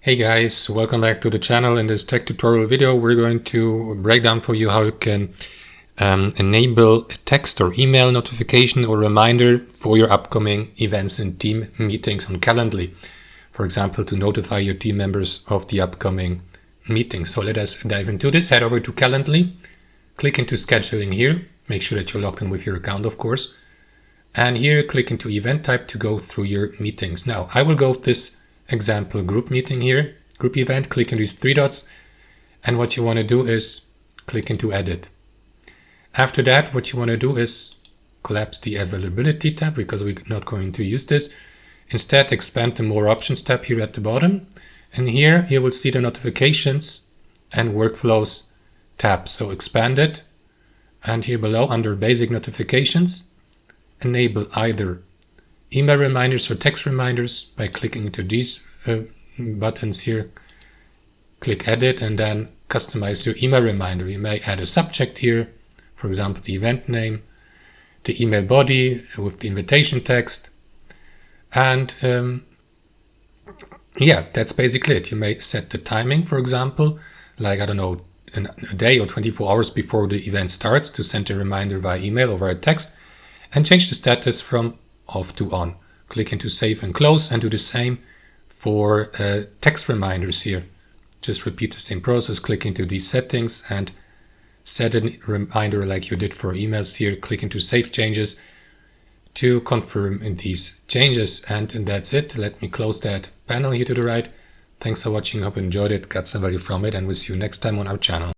Hey guys, welcome back to the channel. In this tech tutorial video, we're going to break down for you how you can enable a text or email notification or reminder for your upcoming events and team meetings on Calendly. For example, to notify your team members of the upcoming meeting. So let us dive into this. Head over to Calendly, click into scheduling here. Make sure that you're logged in with your account, of course. And here, click into event type to go through your meetings. Now, I will go with this example group meeting here, group event, click on these three dots. And what you want to do is click into edit. After that, what you want to do is collapse the availability tab because we're not going to use this. Instead, expand the more options tab here at the bottom. And here you will see the notifications and workflows tab. So expand it. And here below under basic notifications, enable either email reminders or text reminders by clicking into these buttons here. Click edit and then customize your email reminder. You may add a subject here, for example, the event name, the email body with the invitation text. And yeah, that's basically it. You may set the timing, for example, like, I don't know, a day or 24 hours before the event starts to send a reminder via email or via text, and change the status from off to on. Click into save and close and do the same for text reminders here. Just repeat the same process, click into these settings and set a reminder like you did for emails here. Click into save changes to confirm these changes. And that's it. Let me close that panel here to the right. Thanks for watching. Hope you enjoyed it, got some value from it, and we'll see you next time on our channel.